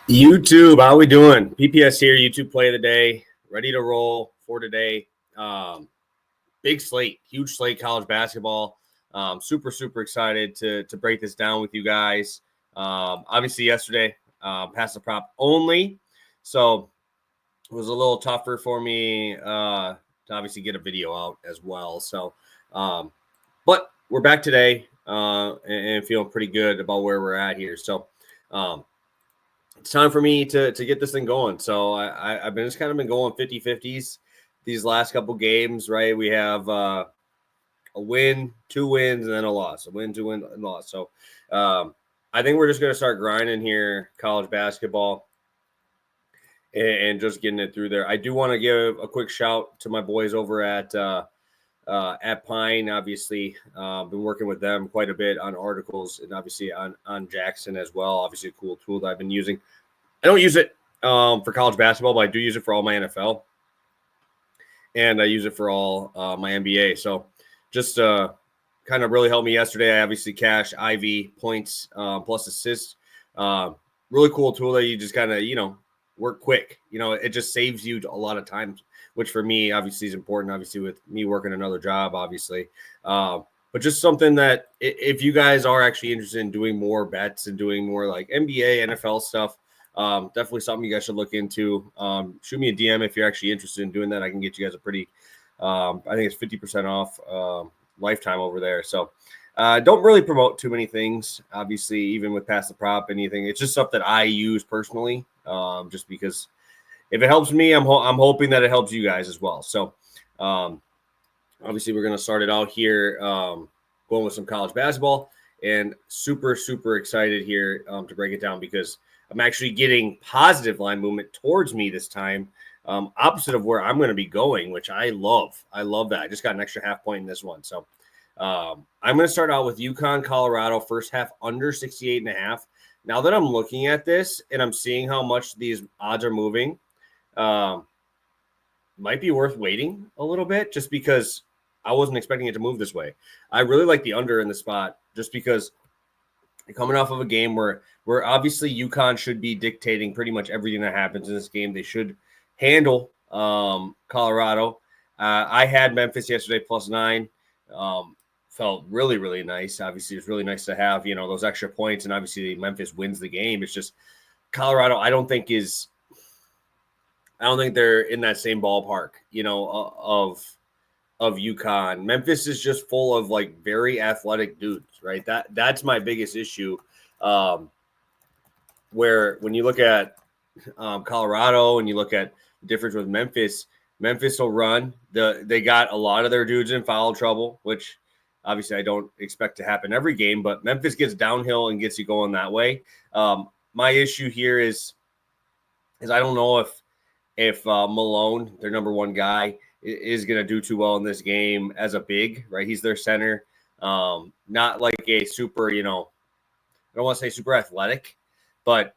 YouTube, how we doing? PPS here, YouTube play of the day, ready to roll for today. Big slate, huge slate, college basketball. Super excited to break this down with you guys. Obviously yesterday, past the prop only, so it was a little tougher for me to obviously get a video out as well. So, but we're back today and feeling pretty good about where we're at here. So, it's time for me to get this thing going. So I've been just kind of been going 50-50s these last couple games, right? We have a win, 2 wins, and then a loss. A win, 2 wins, and a loss. So I think we're just going to start grinding here, college basketball, and just getting it through there. I do want to give a quick shout to my boys over at Pine. Obviously, been working with them quite a bit on articles and obviously on Jackson as well. Obviously, a cool tool that I've been using. I don't use it for college basketball, but I do use it for all my NFL, and I use it for all my NBA. So just kind of really helped me yesterday. I obviously cashed Ivy points plus assists. Really cool tool that you just kind of, work quick. It just saves you a lot of time, which for me obviously is important, obviously with me working another job, obviously. But just something that if you guys are actually interested in doing more bets and doing more like NBA, NFL stuff, definitely something you guys should look into. Shoot me a DM if you're actually interested in doing that. I can get you guys a pretty, I think it's 50% off lifetime over there. So don't really promote too many things, obviously, even with Pass the Prop, anything. It's just stuff that I use personally, just because if it helps me, I'm hoping that it helps you guys as well. So obviously we're going to start it out here going with some college basketball, and super excited here to break it down because I'm actually getting positive line movement towards me this time, opposite of where I'm going to be going, which I love. I love that. I just got an extra half point in this one. So I'm going to start out with Yukon, Colorado, first half under 68.5. Now that I'm looking at this and I'm seeing how much these odds are moving, might be worth waiting a little bit just because I wasn't expecting it to move this way. I really like the under in the spot just because coming off of a game where obviously Yukon should be dictating pretty much everything that happens in this game. They should handle Colorado. I had Memphis yesterday +9. Felt really nice. Obviously, it's really nice to have, those extra points, and obviously Memphis wins the game. It's just Colorado, I don't think they're in that same ballpark, of Yukon. Memphis is just full of like very athletic dudes, right? That's my biggest issue. Where when you look at Colorado and you look at the difference with Memphis will run. They got a lot of their dudes in foul trouble, which obviously I don't expect to happen every game, but Memphis gets downhill and gets you going that way. My issue here is I don't know if Malone, their number one guy, is going to do too well in this game as a big, right? He's their center. Not like a super, I don't want to say super athletic, but,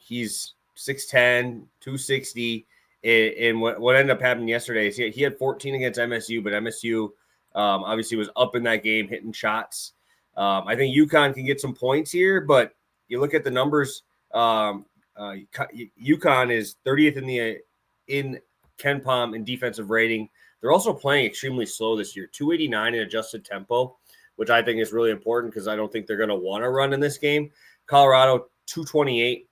he's 6'10", 260. And what ended up happening yesterday is he had 14 against MSU, but MSU obviously was up in that game, hitting shots. I think UConn can get some points here, but you look at the numbers. UConn is 30th in KenPom in defensive rating. They're also playing extremely slow this year, 289 in adjusted tempo, which I think is really important because I don't think they're going to want to run in this game. Colorado, 228,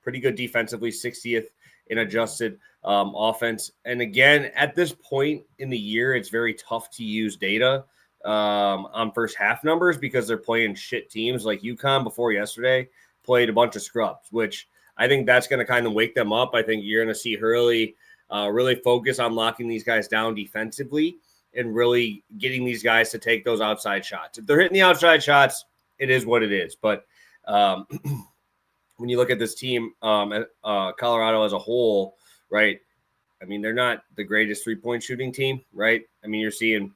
pretty good defensively, 60th in adjusted offense. And again, at this point in the year, it's very tough to use data on first half numbers because they're playing shit teams. Like UConn before yesterday played a bunch of scrubs, which I think that's going to kind of wake them up. I think you're going to see Hurley really focus on locking these guys down defensively and really getting these guys to take those outside shots. If they're hitting the outside shots, it is what it is. But when you look at this team, Colorado as a whole, right? I mean, they're not the greatest three-point shooting team, right? I mean, you're seeing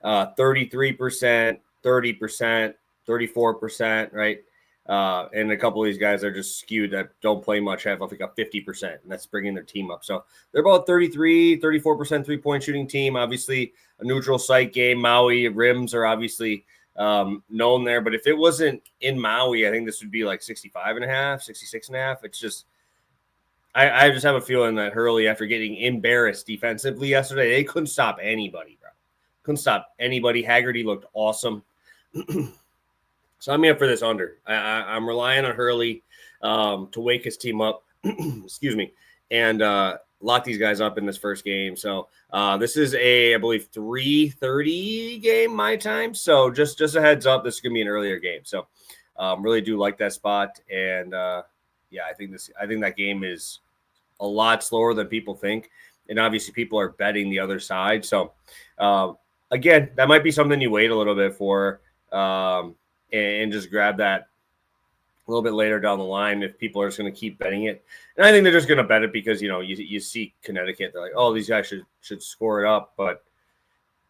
33%, 30%, 34%, right? And a couple of these guys are just skewed that don't play much, have I think a 50%, and that's bringing their team up. So they're about 33, 34% three-point shooting team. Obviously, a neutral site game. Maui rims are obviously known there. But if it wasn't in Maui, I think this would be like 65.5, 66.5. It's just I just have a feeling that Hurley, after getting embarrassed defensively yesterday, they couldn't stop anybody, bro. Couldn't stop anybody. Haggerty looked awesome. So I'm up for this under. I'm relying on Hurley to wake his team up, excuse me, and lock these guys up in this first game. So this is I believe, 3:30 game my time. So just a heads up, this is going to be an earlier game. So really do like that spot. And yeah, I think that game is a lot slower than people think. And obviously people are betting the other side. So again, that might be something you wait a little bit for and just grab that a little bit later down the line if people are just going to keep betting it. And I think they're just going to bet it because, you see Connecticut, they're like, oh, these guys should score it up. But,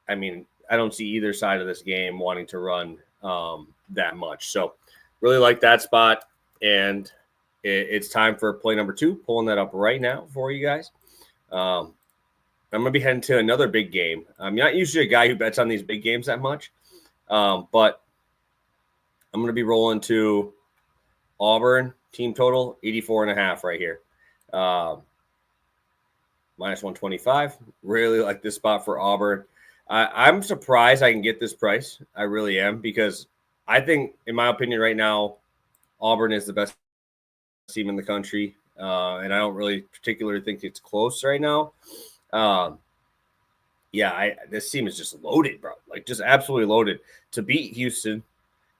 I mean, I don't see either side of this game wanting to run that much. So really like that spot. And it's time for play number 2, pulling that up right now for you guys. I'm going to be heading to another big game. I'm not usually a guy who bets on these big games that much, but I'm going to be rolling to Auburn team total 84.5 right here. Minus 125. Really like this spot for Auburn. I'm surprised I can get this price. I really am, because I think, in my opinion right now, Auburn is the best team in the country. And I don't really particularly think it's close right now. This team is just loaded, bro. Like, just absolutely loaded. To beat Houston,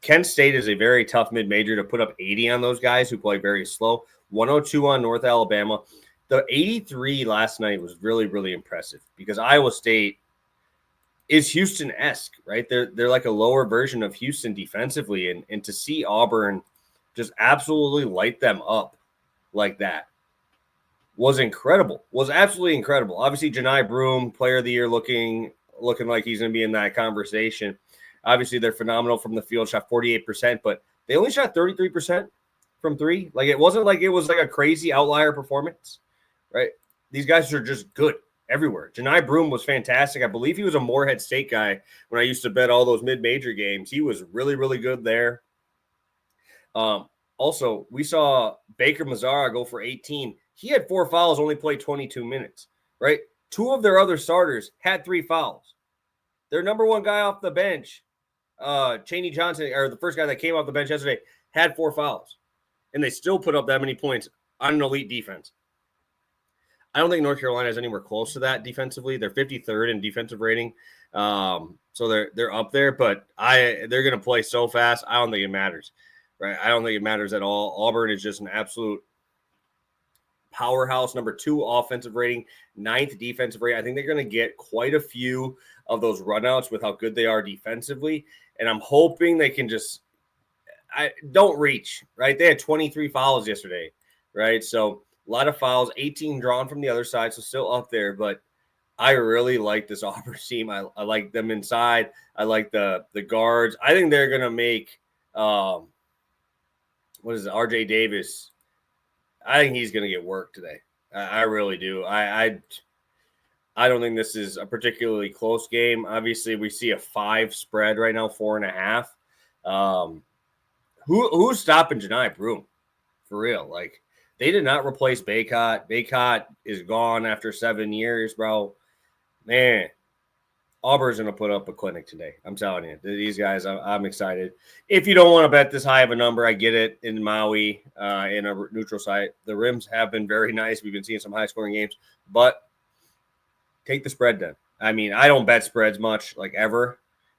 Kent State is a very tough mid-major. To put up 80 on those guys who play very slow. 102 on North Alabama. The 83 last night was really, really impressive, because Iowa State is Houston-esque, right? They're like a lower version of Houston defensively. And to see Auburn just absolutely light them up like that was incredible. Was absolutely incredible. Obviously, Janai Broome, player of the year, looking like he's going to be in that conversation. Obviously, they're phenomenal from the field, shot 48%, but they only shot 33% from 3. Like, it wasn't like it was like a crazy outlier performance, right? These guys are just good everywhere. Janai Broome was fantastic. I believe he was a Morehead State guy when I used to bet all those mid-major games. He was really, really good there. Also, we saw Baker Mazzara go for 18. He had 4 fouls, only played 22 minutes, right? 2 of their other starters had 3 fouls. Their number 1 guy off the bench, Chaney Johnson, or the first guy that came off the bench yesterday, had 4 fouls. And they still put up that many points on an elite defense. I don't think North Carolina is anywhere close to that defensively. They're 53rd in defensive rating. So they're up there, but they're going to play so fast. I don't think it matters, right? I don't think it matters at all. Auburn is just an absolute powerhouse. Number 2 offensive rating, 9th defensive rating. I think they're going to get quite a few of those runouts with how good they are defensively. And I'm hoping they can don't reach, right? They had 23 fouls yesterday, right? So a lot of fouls, 18 drawn from the other side, so still up there. But I really like this Auburn team. I like them inside. I like the guards. I think they're going to make, RJ Davis. I think he's going to get work today. I really do. I don't think this is a particularly close game. Obviously, we see a 5 spread right now, 4.5. Who's stopping Janai Broome? For real. Like, they did not replace Baycott. Baycott is gone after 7 years, bro. Man, Auburn's going to put up a clinic today. I'm telling you. These guys, I'm excited. If you don't want to bet this high of a number, I get it. In Maui, in a neutral site, the rims have been very nice. We've been seeing some high-scoring games. But take the spread then. I mean, I don't bet spreads much, like, ever.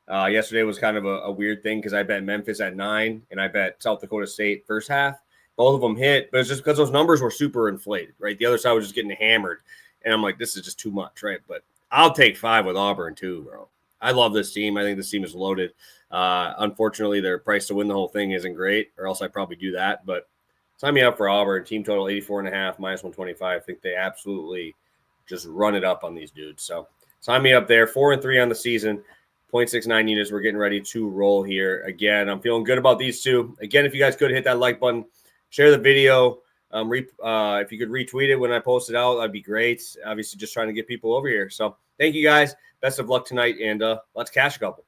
Yesterday was kind of a weird thing because I bet Memphis at 9, and I bet South Dakota State first half. Both of them hit, but it's just because those numbers were super inflated, right? The other side was just getting hammered. And I'm like, this is just too much, right? But I'll take 5 with Auburn too, bro. I love this team. I think this team is loaded. Unfortunately, their price to win the whole thing isn't great, or else I'd probably do that. But sign me up for Auburn. Team total 84.5, minus 125. I think they absolutely just run it up on these dudes. So sign me up there. 4-3 on the season. 0.69 units. We're getting ready to roll here. Again, I'm feeling good about these two. Again, if you guys could hit that like button, share the video. If you could retweet it when I post it out, that'd be great. Obviously, just trying to get people over here. So thank you guys. Best of luck tonight, and let's cash a couple.